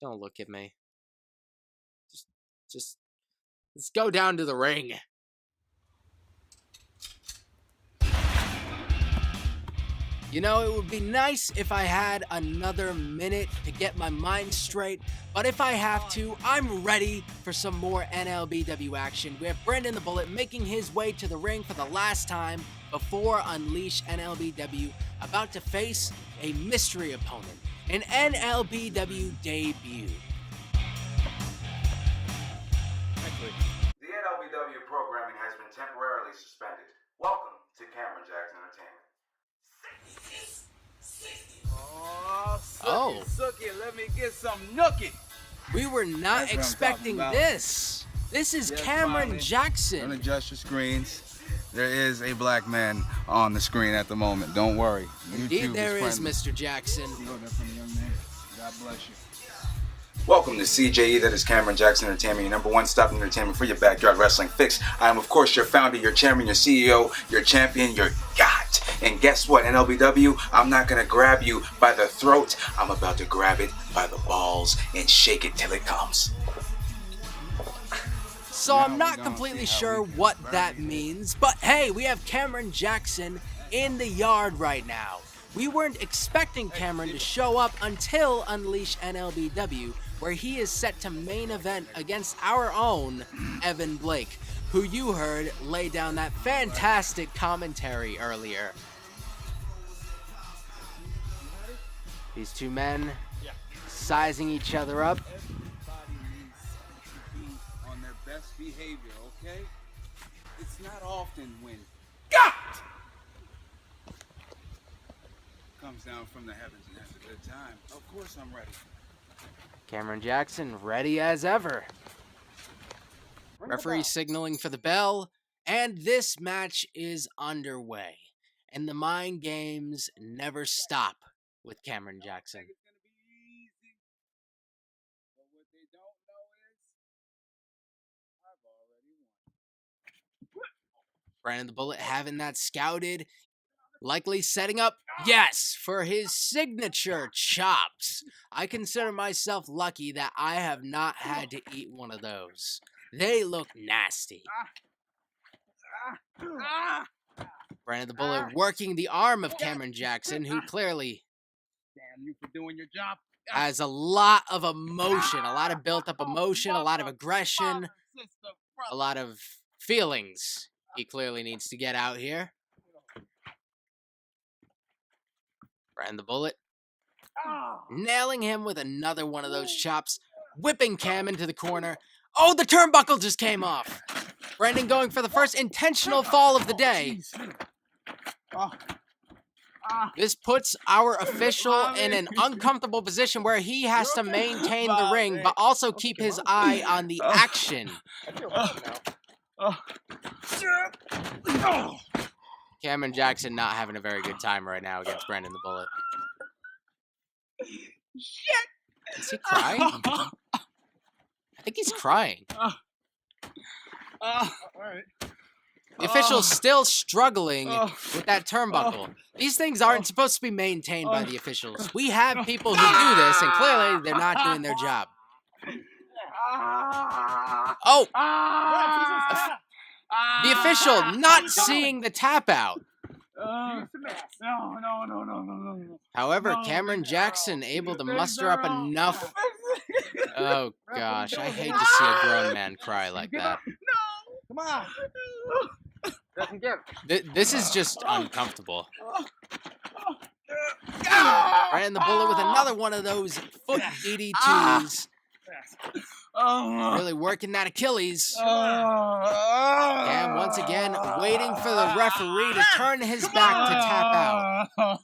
Don't look at me. Just let's go down to the ring. You know, it would be nice if I had another minute to get my mind straight, but if I have to, I'm ready for some more NLBW action. We have Brandon the Bullet making his way to the ring for the last time before Unleash NLBW, about to face a mystery opponent, an NLBW debut. The NLBW programming has been temporarily suspended. Welcome to Cameron Jackson Entertainment. Oh, Sookie, let me get some nookie. We were not expecting this. This is Cameron Jackson. Don't adjust your screens. There is a black man on the screen at the moment. Don't worry. Indeed, there is, Mr. Jackson. God bless you. Welcome to CJE, that is Cameron Jackson Entertainment, your number one stop in entertainment for your backyard wrestling fix. I am, of course, your founder, your chairman, your CEO, your champion, your God. And guess what, NLBW? I'm not going to grab you by the throat. I'm about to grab it by the balls and shake it till it comes. So I'm not completely sure what that means, but hey, we have Cameron Jackson in the yard right now. We weren't expecting Cameron to show up until Unleash NLBW, where he is set to main event against our own Evan Blake, who you heard lay down that fantastic commentary earlier. These two men sizing each other up. Everybody needs to be on their best behavior, okay? It's not often when God comes down from the heavens and has a good time. Of course I'm ready. Cameron Jackson ready as ever. Referee signaling for the bell, and this match is underway. And the mind games never stop with Cameron Jackson. It's gonna be easy. But what they don't know is I've already won. Brandon the Bullet having that scouted, likely setting up, yes, for his signature chops. I consider myself lucky that I have not had to eat one of those. They look nasty. Brandon the Bullet working the arm of Cameron Jackson, who clearly Damn you for doing your job. has a lot of emotion, a lot of built up emotion, a lot of aggression, a lot of feelings he clearly needs to get out here. Brandon the Bullet nailing him with another one of those chops, whipping Cam into the corner. Oh, the turnbuckle just came off. Brandon going for the first intentional fall of the day. This puts our official in an uncomfortable position where he has to maintain the ring, but also keep his eye on the action. Cameron Jackson not having a very good time right now against Brandon the Bullet. Shit! Is he crying? I think he's crying. All right. The official's still struggling with that turnbuckle. These things aren't supposed to be maintained by the officials. We have people who do this, and clearly they're not doing their job. Oh! The official not seeing the tap out. No. However, Cameron Jackson able to muster up enough. Oh gosh, I hate to see a grown man cry like that. Come on. This is just uncomfortable. Brandon the Bullet with another one of those foot DDTs. Really working that Achilles. And once again, waiting for the referee to turn his back to tap out.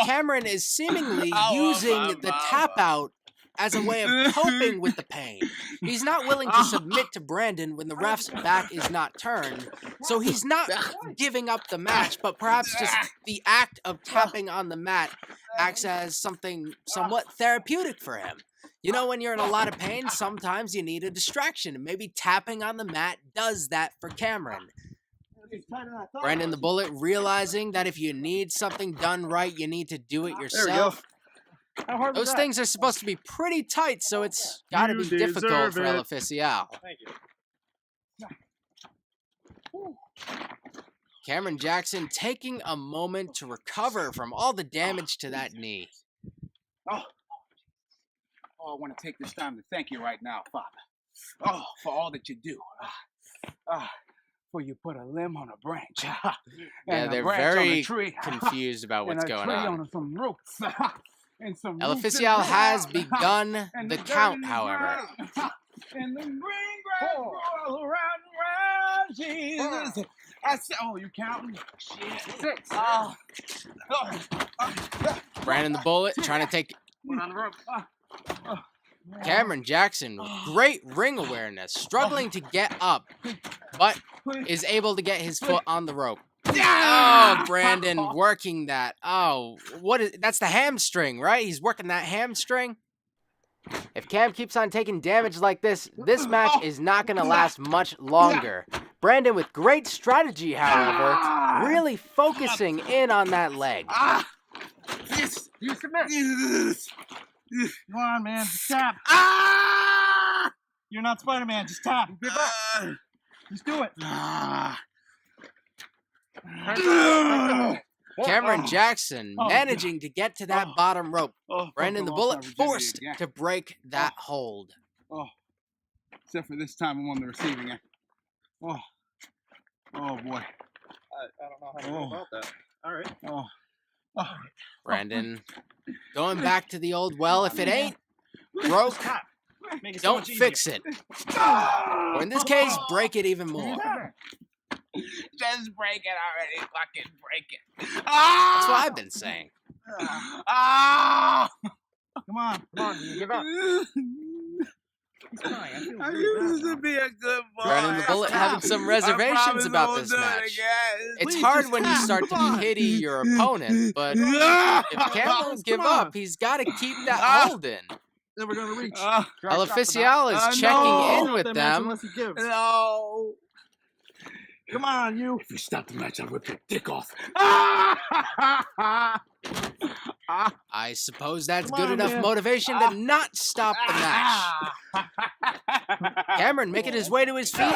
Cameron is seemingly using the tap out as a way of coping with the pain. He's not willing to submit to Brandon when the ref's back is not turned, so he's not giving up the match, but perhaps just the act of tapping on the mat acts as something somewhat therapeutic for him. You know, when you're in a lot of pain, sometimes you need a distraction, and maybe tapping on the mat does that for Cameron. Brandon the Bullet realizing that if you need something done right, you need to do it yourself. How hard was Those that? things are supposed to be pretty tight, so it's got to You be difficult deserve for it. El Oficial. Thank you. Cameron Jackson taking a moment to recover from all the damage to that knee. Oh, I want to take this time to thank you right now, Father. Oh, for all that you do. For you put a limb on a branch. Yeah, and a they're branch on a very tree. confused about what's and a going tree on. Some roots. And some El roots in Oficial the has ground. begun And the dirt count, in the however. ground. And the green grass grow all around and around, Jesus. Oh, you counting? Shit. 6. Brandon the Bullet trying to take Put on the rope. Cameron Jackson with great ring awareness, struggling to get up, but is able to get his foot on the rope. Oh, Brandon working that. Oh, that's the hamstring, right? He's working that hamstring. If Cam keeps on taking damage like this match is not going to last much longer. Brandon with great strategy, however, really focusing in on that leg. Yes, you submit. Come on, man. Just tap. You're not Spider-Man. Just tap. Give up. Just do it. Cameron Jackson managing to get to that bottom rope. Brandon the Bullet forced to break that hold. Except for this time I'm on the receiving end. Oh boy. I don't know how to go about that. All right. Brandon going back to the old well. If it ain't broke, Make it so don't much fix it. Or in this case, break it even more. Just break it already. Fucking break it. That's what I've been saying. Come on, you give up. He's crying. I feel I really used bad. to be a good boy. Brandon the Bullet having some reservations about this match. It's hard when you start to pity your opponent, but if Cam won't give up, he's got to keep that hold in. Never gonna reach. El Oficial is checking in with them. Unless he gives. No. Come on, you. If you stop the match, I'll rip your dick off. I suppose that's Come good on, enough man. motivation to not stop the match. Cameron making his way to his feet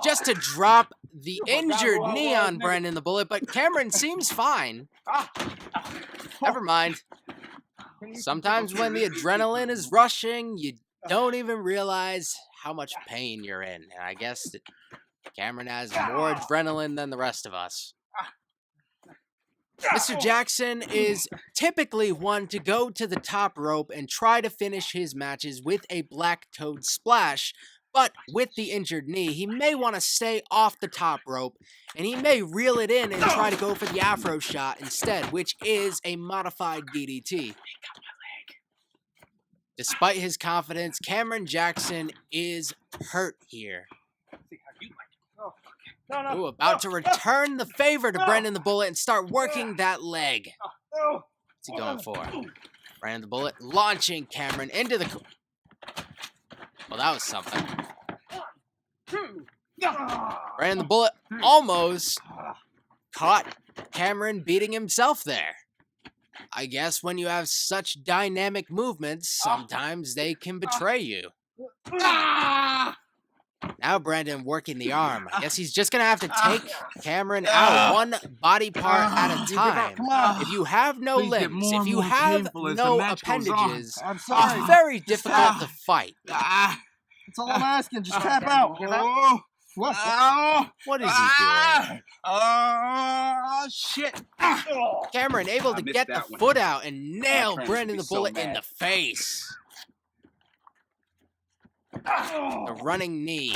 just to drop the injured knee on Brandon the Bullet, but Cameron seems fine. Never mind. Sometimes when the adrenaline is rushing, you don't even realize how much pain you're in. And I guess that Cameron has more adrenaline than the rest of us. Mr. Jackson is typically one to go to the top rope and try to finish his matches with a black toad splash, but with the injured knee, he may want to stay off the top rope, and he may reel it in and try to go for the Afro shot instead, which is a modified DDT. Despite his confidence, Cameron Jackson is hurt here. Ooh, about to return the favor to Brandon the Bullet and start working that leg. What's he going for? Brandon the Bullet launching Cameron into the... Well, that was something. Brandon the Bullet almost caught Cameron beating himself there. I guess when you have such dynamic movements, sometimes they can betray you. Now Brandon working the arm. I guess he's just going to have to take Cameron out one body part at a time. If you have no limbs, if you have no appendages, it's very difficult to fight. That's all I'm asking. Just tap out. What? What is he doing? Oh, shit. Cameron able to missed get the that one. foot out and nail friends Brandon would be the so Bullet in mad. the face. The running knee.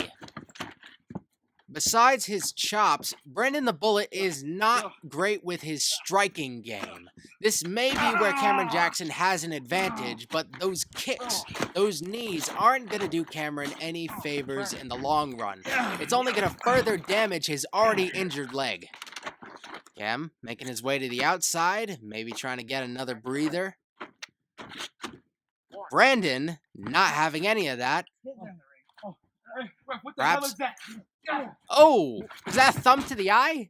Besides his chops, Brandon the Bullet is not great with his striking game. This may be where Cameron Jackson has an advantage, but those kicks, those knees aren't going to do Cameron any favors in the long run. It's only going to further damage his already injured leg. Cam making his way to the outside, maybe trying to get another breather. Brandon not having any of that. What the Perhaps- hell is that? Oh, was that a thumb to the eye?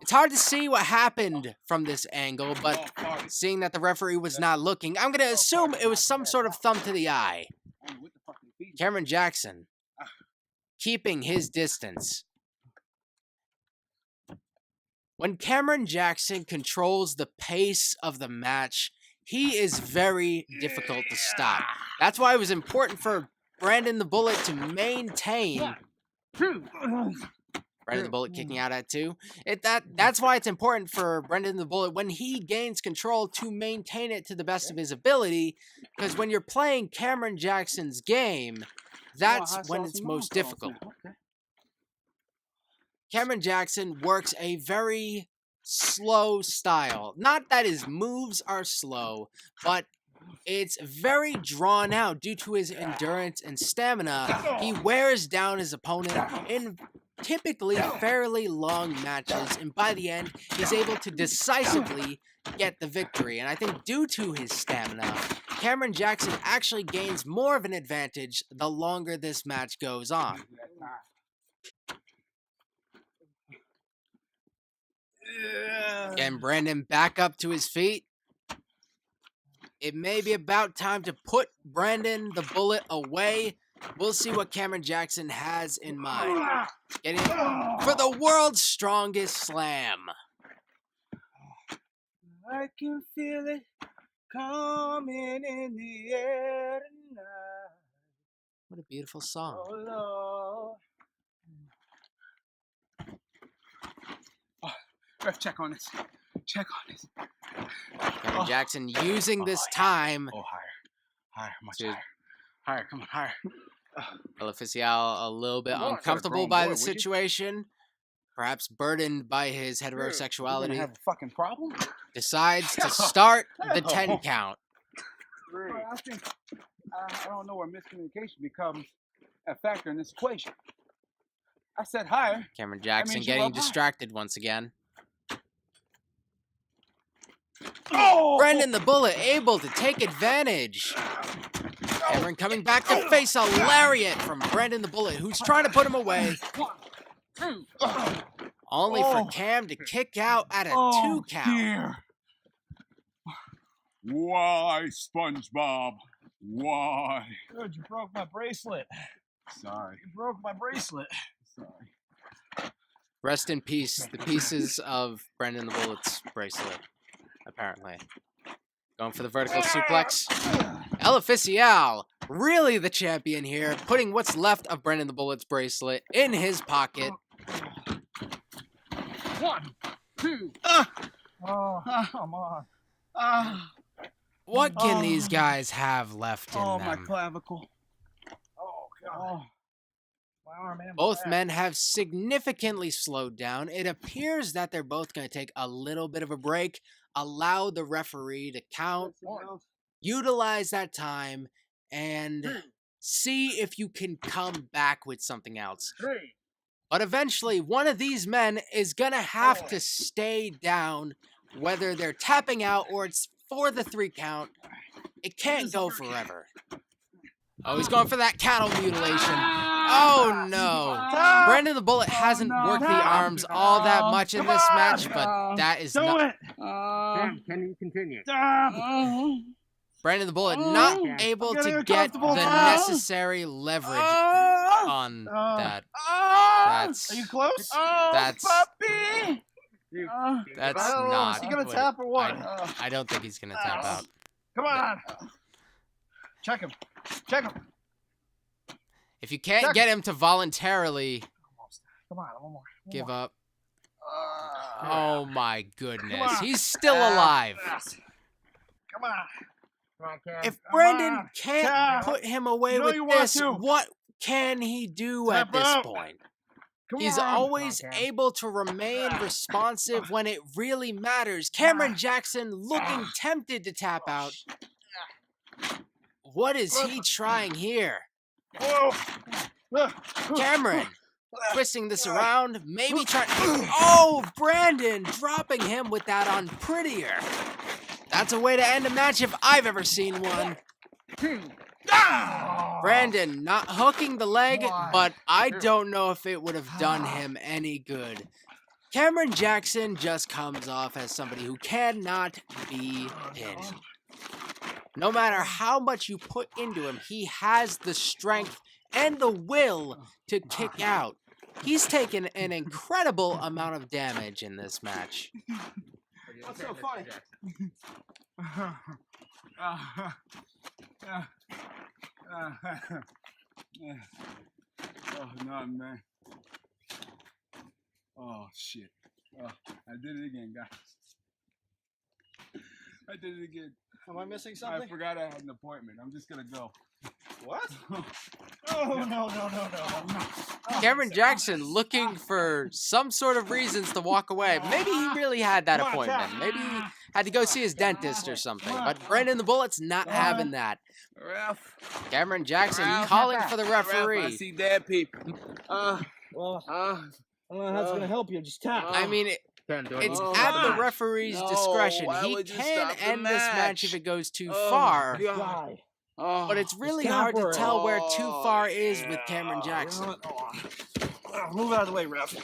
It's hard to see what happened from this angle, but seeing that the referee was not looking, I'm going to assume it was some sort of thumb to the eye. Cameron Jackson keeping his distance. When Cameron Jackson controls the pace of the match, he is very difficult to stop. That's why it was important for Brandon the Bullet to maintain. Brendan the Bullet kicking out at 2. That's why it's important for Brendan the Bullet when he gains control to maintain it to the best of his ability, because when you're playing Cameron Jackson's game, that's when it's most difficult. Cameron Jackson works a very slow style. Not that his moves are slow, but it's very drawn out due to his endurance and stamina. He wears down his opponent in typically fairly long matches, and by the end, he's able to decisively get the victory. And I think due to his stamina, Cameron Jackson actually gains more of an advantage the longer this match goes on. And Brandon back up to his feet. It may be about time to put Brandon the Bullet away. We'll see what Cameron Jackson has in mind. Getting for the world's strongest slam. I can feel it coming in the air tonight. What a beautiful song. Oh, Lord. Ref, check on this. Check on this. Cameron Jackson using this time. Oh, higher. Higher, much higher. Higher, come on, higher. El Oficial a little bit uncomfortable by the situation. Perhaps burdened by his heterosexuality. Have a fucking problem? Decides to start the 10 count. I think, I don't know where miscommunication becomes a factor in this equation. I said higher. Cameron Jackson getting distracted once again. Brendan the Bullet able to take advantage. Cameron coming back to face a lariat from Brendan the Bullet, who's trying to put him away. Only for Cam to kick out at a 2 count. Dear. Why, SpongeBob? Why? Good, you broke my bracelet. Sorry. You broke my bracelet. Sorry. Rest in peace, the pieces of Brendan the Bullet's bracelet, apparently. Going for the vertical suplex. El Oficial, really the champion here, putting what's left of Brendan the Bullet's bracelet in his pocket. 1, 2. Oh, come on. What can these guys have left in Oh, my them? clavicle. Oh, God. My arm and my Both back. men have significantly slowed down. It appears that they're both going to take a little bit of a break, allow the referee to count, utilize that time, and see if you can come back with something else. But eventually, one of these men is going to have to stay down, whether they're tapping out or it's for the 3 count. It can't go forever. Oh, he's going for that cattle mutilation. Oh, no. Brendan the Bullet hasn't worked the arms all that much in this match, but that is not... Can you continue? Brandon the Bullet not able to get the necessary leverage on that. That's... Are you close? That's... Puppy! That's I don't know. not... Is he gonna what- tap or what? I don't think he's going to tap out. Come on. Check him. Check him. If you can't get him to voluntarily Come on, one more. give up... Oh my goodness. He's still alive. Come on. Come on, Cam. If Come Brandon on. can't Cam. put him away You know with you want this, to. what can he do at Tap this out. point? Come He's on. always Come on, Cam. able to remain responsive when it really matters. Cameron Jackson looking tempted to tap out. What is he trying here? Whoa. Cameron twisting this around, maybe trying... Oh, Brandon dropping him with that on Prettier. That's a way to end a match if I've ever seen one. Brandon not hooking the leg, but I don't know if it would have done him any good. Cameron Jackson just comes off as somebody who cannot be pinned. No matter how much you put into him, he has the strength and the will to kick out. He's taken an incredible amount of damage in this match. What's so funny? Oh, no, man. Oh, shit. Oh, I did it again, guys. I did it again. Am I missing I something? forgot I had an appointment. I'm just gonna go. What? Oh, no. Cameron Jackson looking for some sort of reasons to walk away. Maybe he really had that appointment. Maybe he had to go see his dentist or something. But Brandon the Bullet's not having that. Ralph. Cameron Jackson Ralph, calling for the Ralph, I referee. see dead people. Well, I don't know how it's going to help you. Just tap. I mean, it's Oh, at the God. referee's No, discretion. why He would you can stop the end this match match? if it goes too Oh, far. God. Die. Oh, But it's really Stop hard to her. tell where too far is yeah. with Cameron Jackson. Move out of the way, ref.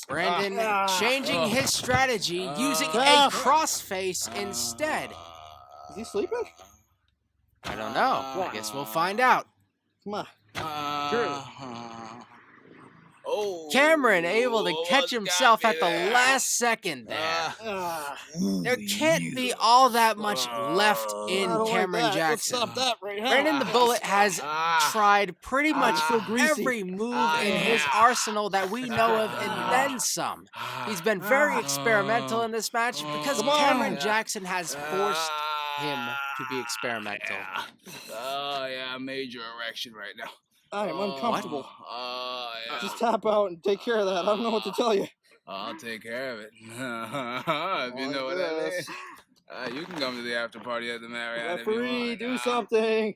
Brandon changing his strategy, using a crossface instead. Is he sleeping? I don't know. I guess we'll find out. Come on. Oh, Cameron able to catch what's got himself me at the there? last second there. Ah, There can't be all that much left in I don't like Cameron that. Let's Jackson. stop that right now. Brandon the Bullet has tried pretty much it's so greasy. every move in his arsenal that we know of and then some. He's been very experimental in this match because Cameron Jackson has forced him to be experimental. Oh, yeah, major erection right now. I am uncomfortable. Oh, yeah. Just tap out and take care of that. I don't know what to tell you. I'll take care of it. If you know what that is. You can come to the after party at the Marriott if you Referee, want. do something.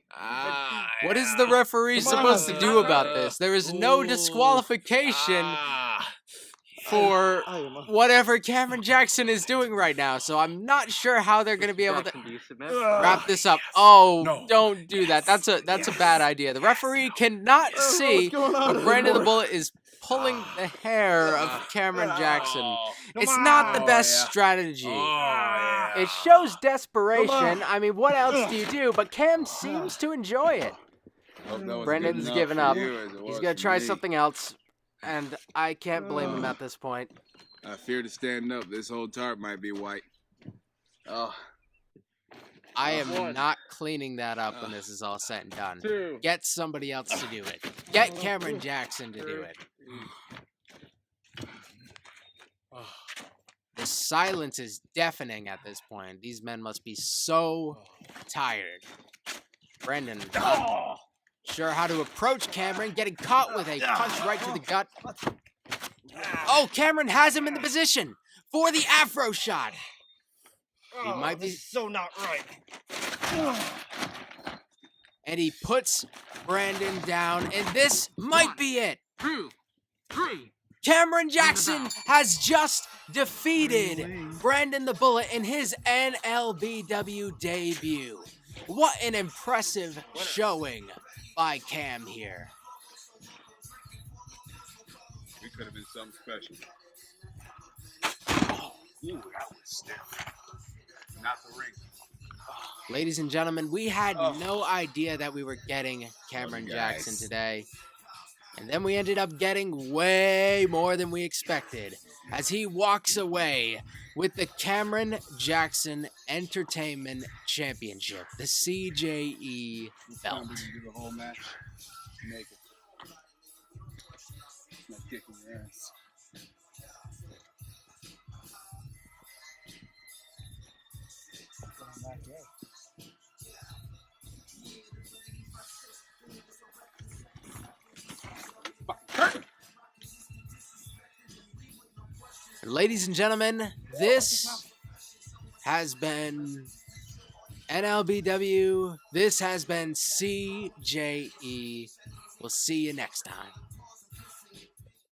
What is the referee Come supposed on. to do about this? There is no disqualification for I am whatever Cameron Jackson is doing right now, so I'm not sure how they're going to be able to wrap this up. Oh, No. don't do that. That's a bad idea. The referee cannot see, what's going on but Brandon the anymore. Bullet is pulling the hair of Cameron Jackson. Oh, It's not the best yeah. strategy. yeah. It shows desperation. I mean, what else do you do? But Cam seems to enjoy it. Hope that was Brandon's good enough given for up. you as it He's was going for to try me. something else, and I can't blame him at this point. I fear to stand up. This whole tarp might be white. Oh, I am not cleaning that up when this is all said and done. 2. Get somebody else to do it. Get Cameron Jackson to do it. The silence is deafening at this point. These men must be so tired. Brandon, not sure how to approach Cameron, getting caught with a punch right to the gut. Oh, Cameron has him in the position for the Afro shot. He might be, This is so not right. and he puts Brandon down, and this might be it. 2, 3. Cameron Jackson has just defeated Brandon the Bullet in his NLBW debut. What an impressive showing by Cam here. We could have been something special. Ooh, that was stiff. Not the ring. Ladies and gentlemen, we had no idea that we were getting Cameron Jackson today. And then we ended up getting way more than we expected as he walks away with the Cameron Jackson Entertainment Championship, the CJE belt. Do the whole match. Naked. Not kicking your ass. Ladies and gentlemen, this has been NLBW. This has been CJE. We'll see you next time.